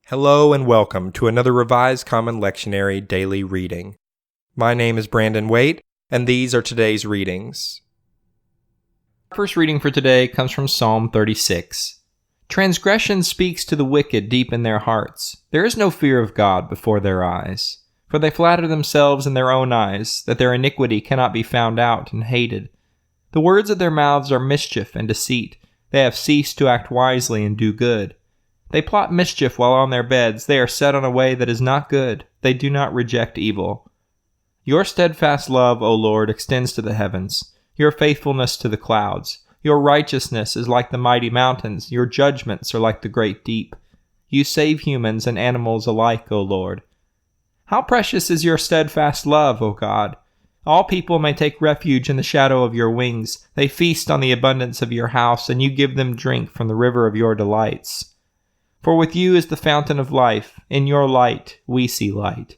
Hello and welcome to another Revised Common Lectionary daily reading. My name is Brandon Waite, and these are today's readings. Our first reading for today comes from Psalm 36. Transgression speaks to the wicked deep in their hearts. There is no fear of God before their eyes. For they flatter themselves in their own eyes, that their iniquity cannot be found out and hated. The words of their mouths are mischief and deceit. They have ceased to act wisely and do good. They plot mischief while on their beds. They are set on a way that is not good. They do not reject evil. Your steadfast love, O Lord, extends to the heavens, your faithfulness to the clouds. Your righteousness is like the mighty mountains. Your judgments are like the great deep. You save humans and animals alike, O Lord. How precious is your steadfast love, O God! All people may take refuge in the shadow of your wings. They feast on the abundance of your house, and you give them drink from the river of your delights. For with you is the fountain of life. In your light we see light.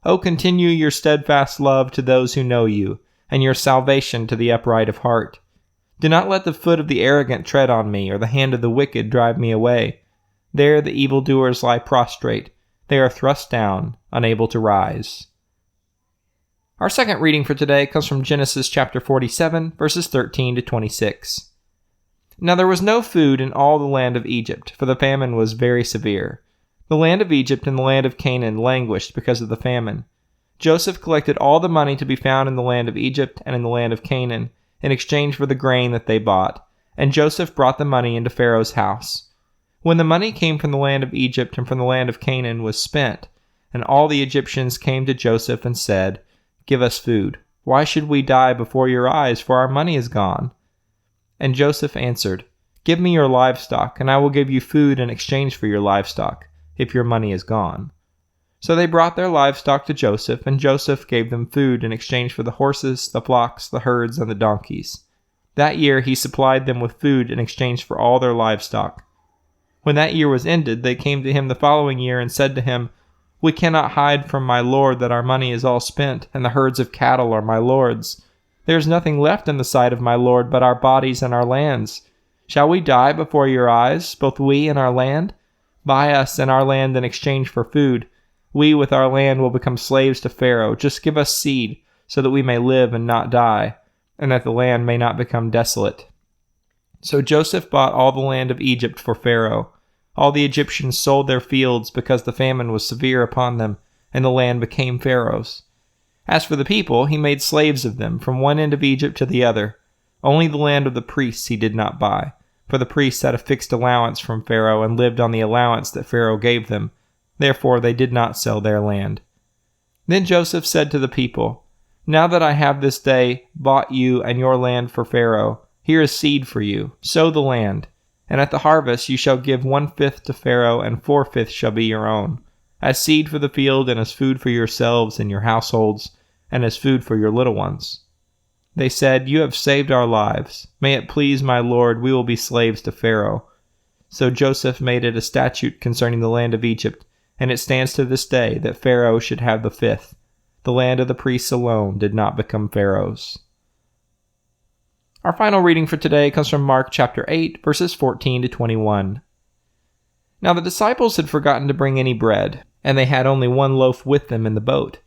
O continue your steadfast love to those who know you, and your salvation to the upright of heart. Do not let the foot of the arrogant tread on me, or the hand of the wicked drive me away. There the evildoers lie prostrate. They are thrust down, unable to rise. Our second reading for today comes from Genesis chapter 47, verses 13 to 26. Now there was no food in all the land of Egypt, for the famine was very severe. The land of Egypt and the land of Canaan languished because of the famine. Joseph collected all the money to be found in the land of Egypt and in the land of Canaan, in exchange for the grain that they bought, and Joseph brought the money into Pharaoh's house. When the money came from the land of Egypt and from the land of Canaan was spent, and all the Egyptians came to Joseph and said, "Give us food. Why should we die before your eyes, for our money is gone?" And Joseph answered, "Give me your livestock, and I will give you food in exchange for your livestock, if your money is gone." So they brought their livestock to Joseph, and Joseph gave them food in exchange for the horses, the flocks, the herds, and the donkeys. That year he supplied them with food in exchange for all their livestock. When that year was ended, they came to him the following year and said to him, "We cannot hide from my lord that our money is all spent, and the herds of cattle are my lord's. There is nothing left in the sight of my lord but our bodies and our lands. Shall we die before your eyes, both we and our land? Buy us and our land in exchange for food. We with our land will become slaves to Pharaoh. Just give us seed, so that we may live and not die, and that the land may not become desolate." So Joseph bought all the land of Egypt for Pharaoh. All the Egyptians sold their fields because the famine was severe upon them, and the land became Pharaoh's. As for the people, he made slaves of them from one end of Egypt to the other. Only the land of the priests he did not buy, for the priests had a fixed allowance from Pharaoh and lived on the allowance that Pharaoh gave them. Therefore they did not sell their land. Then Joseph said to the people, "Now that I have this day bought you and your land for Pharaoh, here is seed for you. Sow the land, and at the harvest you shall give 1/5 to Pharaoh, and 4/5 shall be your own, as seed for the field and as food for yourselves and your households, and as food for your little ones." They said, "You have saved our lives. May it please my lord, we will be slaves to Pharaoh." So Joseph made it a statute concerning the land of Egypt, and it stands to this day that Pharaoh should have the 5th. The land of the priests alone did not become Pharaoh's. Our final reading for today comes from Mark chapter 8, verses 14 to 21. Now the disciples had forgotten to bring any bread, and they had only one loaf with them in the boat.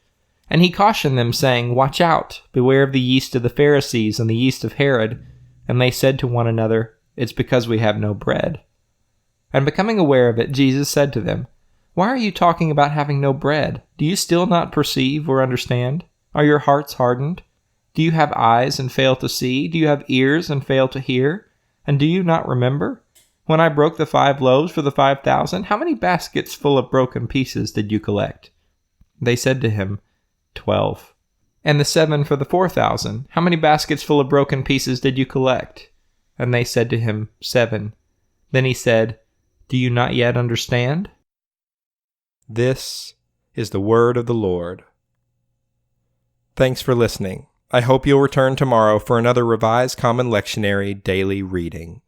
And he cautioned them, saying, "Watch out, beware of the yeast of the Pharisees and the yeast of Herod." And they said to one another, "It's because we have no bread." And becoming aware of it, Jesus said to them, "Why are you talking about having no bread? Do you still not perceive or understand? Are your hearts hardened? Do you have eyes and fail to see? Do you have ears and fail to hear? And do you not remember? When I broke the 5 loaves for the 5,000, how many baskets full of broken pieces did you collect?" They said to him, 12. "And the 7 for the 4,000, how many baskets full of broken pieces did you collect?" And they said to him, 7. Then he said, "Do you not yet understand?" This is the word of the Lord. Thanks for listening. I hope you'll return tomorrow for another Revised Common Lectionary daily reading.